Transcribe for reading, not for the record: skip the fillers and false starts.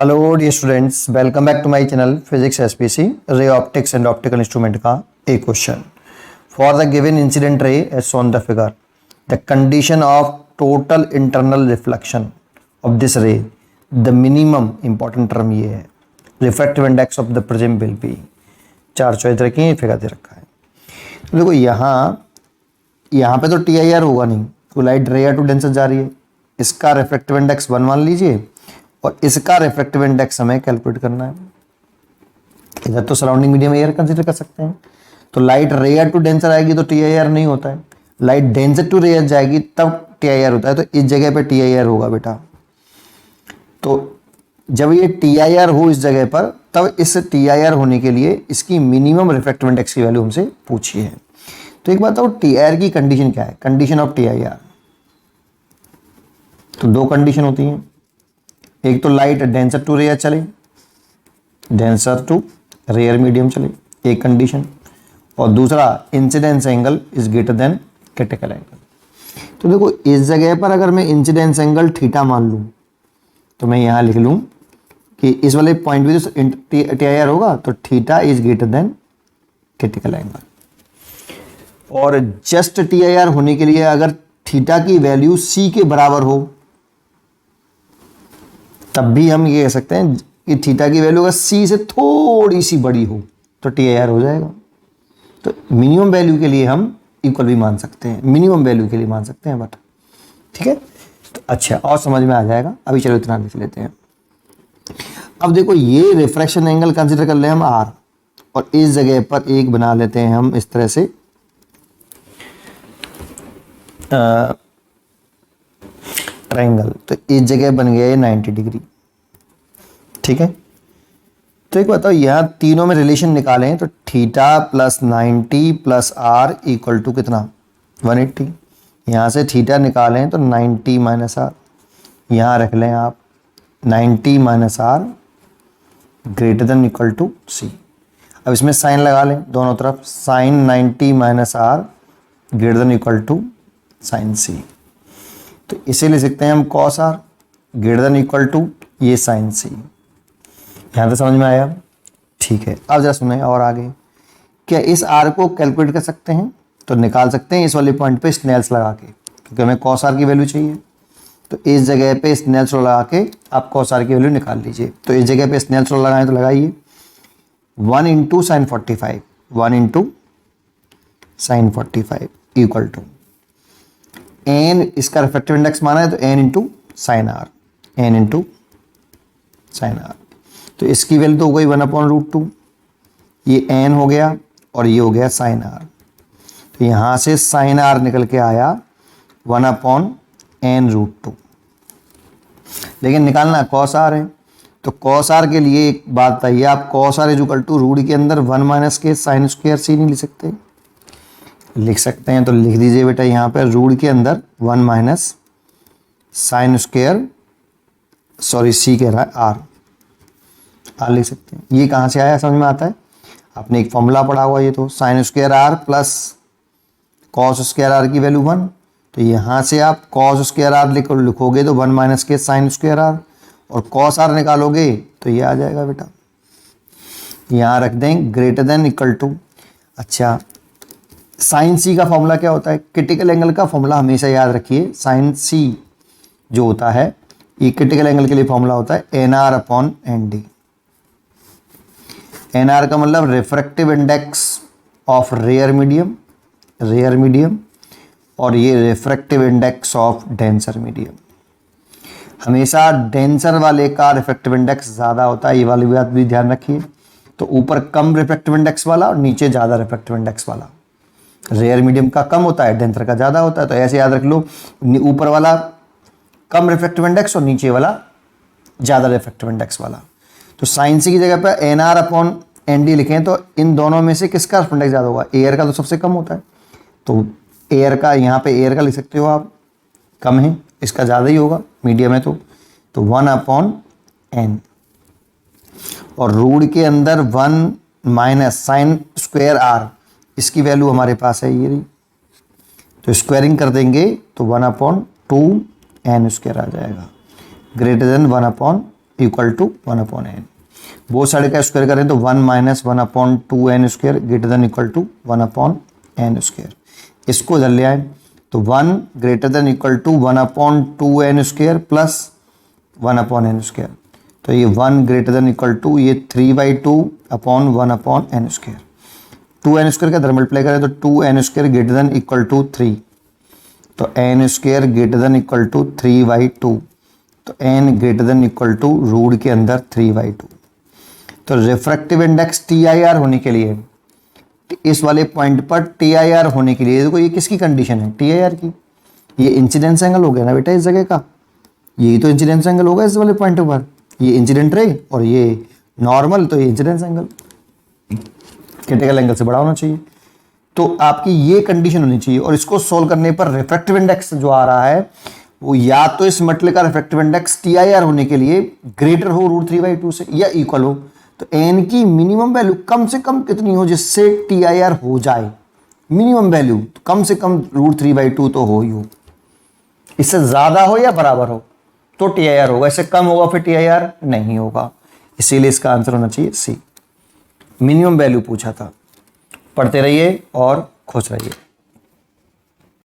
Hello dear students, welcome back to my channel physics SPC ray optics and optical instrument का एक question. For the given incident ray as shown the figure, the condition of total internal reflection of this ray, the minimum important term ये है, refractive index of the prism will be. चार choice रखी है, figure दे रखा है। तो देखो यहाँ पे तो टी आई आर होगा नहीं, तो लाइट रेयर टू डेंसर जा रही है, इसका रिफ्रैक्टिव इंडेक्स 1 मान लीजिए और इसका रिफ्रैक्टिव इंडेक्स हमें कैलकुलेट करना है। इधर तो सराउंडिंग मीडियम एयर कंसीडर कर सकते हैं, तो लाइट रेयर टू डेंसर आएगी तो टी आई आर नहीं होता है, लाइट डेंसर टू रेयर जाएगी तब टी आई आर होता है। तो इस जगह पे टी आई आर होगा बेटा। तो जब ये टी आई आर हो इस जगह पर, तब इस टी आई आर होने के लिए इसकी मिनिमम रिफ्रैक्टिव इंडेक्स की वैल्यू हमसे पूछी है। तो एक बात बताओ, टी आई आर की कंडीशन क्या है? Condition of T I R, तो दो कंडीशन होती हैं। एक तो लाइट डेंसर टू रेयर चले, डेंसर टू रेयर मीडियम चले, एक कंडीशन, और दूसरा incidence angle is greater than critical angle. तो देखो इस जगह पर अगर मैं इंसिडेंस एंगल थीटा मान लूं तो मैं यहां लिख लूं कि इस वाले पॉइंट भी तो टी आई आर होगा, तो theta is greater than critical angle. और जस्ट टी आई आर होने के लिए अगर थीटा की वैल्यू सी के बराबर हो तब भी हम ये कह सकते हैं कि थीटा की वैल्यू अगर सी से थोड़ी सी बड़ी हो तो टी आई आर हो जाएगा। तो मिनिमम वैल्यू के लिए हम इक्वल भी मान सकते हैं, मिनिमम वैल्यू के लिए मान सकते हैं बट ठीक है। तो अच्छा, और समझ में आ जाएगा। अभी चलो इतना लिख लेते हैं। अब देखो ये रिफ्रैक्शन एंगल कंसीडर कर ले हम आर, और इस जगह पर एक बना लेते हैं हम इस तरह से ट्रायंगल। तो इस जगह बन गया ये 90 डिग्री, ठीक है। तो एक बताओ, यहाँ तीनों में रिलेशन निकालें तो theta plus 90 plus R equal to कितना? 180। यहाँ से थीटा निकालें तो 90 माइनस आर, यहाँ रख लें आप 90 minus r greater than equal to c. अब इसमें साइन लगा लें दोनों तरफ, sine 90 minus r greater than equal to sine c. तो इसे ले सकते हैं हम cos r greater than equal to ये साइन सी। यहाँ तक समझ में आया? ठीक है। अब जरा सुने और आगे, क्या इस आर को कैलकुलेट कर सकते हैं? तो निकाल सकते हैं इस वाले पॉइंट पे स्नेल्स लगा के, क्योंकि हमें कॉस आर की वैल्यू चाहिए। तो इस जगह पे स्नेल्स लगा के आप कॉस आर की वैल्यू निकाल लीजिए। तो इस जगह पे स्नेल्स लगाएं तो लगाइए 1 into sine 45, 1 into sine 45 equal to n, इसका रिफ्रैक्टिव इंडेक्स माना है तो n into sine r, n into sine r. तो इसकी वैल्यू तो हो गई 1/√2, ये एन हो गया और ये हो गया साइन आर। तो यहाँ से साइन आर निकल के आया 1/n√2। लेकिन निकालना कॉस आर है, तो कॉस आर के लिए एक बात बताइए आप, cos r equal to root के अंदर 1 माइनस के साइन स्क्वायर सी नहीं लिख सकते? लिख सकते हैं, तो लिख दीजिए बेटा यहाँ पे रूट के अंदर 1 minus sine square, sorry C कह रहा है आर लिख सकते हैं। ये कहाँ से आया समझ में आता है? आपने एक फॉर्मूला पढ़ा हुआ, ये तो sine square r plus cos square r की वैल्यू 1। तो यहाँ से आप कॉस स्क्वायर आर लिखोगे तो 1 माइनस के साइन स्क्वायर आर, और कॉस आर निकालोगे तो ये आ जाएगा बेटा। यहाँ रख दें ग्रेटर देन इक्वल टू। अच्छा, साइन सी का फॉर्मूला क्या होता है? क्रिटिकल एंगल का फॉर्मूला हमेशा याद रखिए। साइन सी जो होता है ये क्रिटिकल एंगल के लिए फॉर्मूला होता है NR/ND। NR का मतलब refractive index of rare medium, और ये refractive index of denser medium. हमेशा डेंसर वाले का रिफ्रैक्टिव इंडेक्स ज़्यादा होता है, ये वाली बात भी ध्यान रखिए। तो ऊपर कम रिफ्रैक्टिव इंडेक्स वाला और नीचे ज़्यादा रिफ्रैक्टिव इंडेक्स वाला। रेयर मीडियम का कम होता है, डेंसर का ज़्यादा होता है। तो ऐसे याद रख लो, ऊपर वाला कम रिफ्रैक्टिव इंडेक्स और नीचे वाला ज़्यादा रिफ्रैक्टिव इंडेक्स वाला। तो साइन सी की जगह पर NR/ND लिखें तो इन दोनों में से किसका रिफ्रैक्टिव इंडेक्स ज़्यादा होगा? एयर का तो सबसे कम होता है, तो एयर का, यहाँ पे एयर का लिख सकते हो आप, कम है, इसका ज़्यादा ही होगा, मीडियम है तो 1/n। और रूट के अंदर 1 माइनस साइन स्क्वायर आर, इसकी वैल्यू हमारे पास है ये रही, तो स्क्वायरिंग कर देंगे तो 1/2 n² आ जाएगा, greater than 1/n। Equal to 1/n। Both side का स्क्वायर करें तो 1 minus 1/2n square greater than equal to 1/n square. इसको इधर ले आए तो 1 greater than equal to 1/2n square plus 1/n square. तो ये 1 ग्रेटर देन इक्वल टू ये 3/2 upon 1/n square. 2n square का इधर मल्टीप्लाई करें तो 2n square greater than equal to 3, तो n square greater than equal to 3/2, तो n greater than equal to root के अंदर 3/2। तो रिफ्रैक्टिव इंडेक्स TIR होने के लिए, इस वाले पॉइंट पर TIR होने के लिए, देखो ये किसकी कंडीशन है, TIR की। ये इंसिडेंस एंगल हो गया ना बेटा इस जगह का, यही तो इंसिडेंस एंगल होगा इस वाले पॉइंट पर। ये इंसिडेंट रे और ये नॉर्मल, तो ये इंसिडेंस एंगल क्रिटिकल एंगल से बड़ा होना चाहिए। तो आपकी ये कंडीशन होनी चाहिए। और इसको सोल्व करने पर रिफ्रैक्टिव इंडेक्स जो आ रहा है वो या तो इस मटेरियल का रिफ्रैक्टिव इंडेक्स TIR होने के लिए ग्रेटर हो √3/2 से या इक्वल हो। तो n की मिनिमम वैल्यू कम से कम कितनी हो जिससे TIR हो जाए, मिनिमम वैल्यू तो कम से कम √3/2 तो हो ही हो। इससे ज्यादा हो या बराबर हो तो TIR होगा, इससे कम होगा फिर TIR नहीं होगा। इसीलिए इसका आंसर होना चाहिए C। मिनिमम वैल्यू पूछा था। पढ़ते रहिए और खुश रहिए।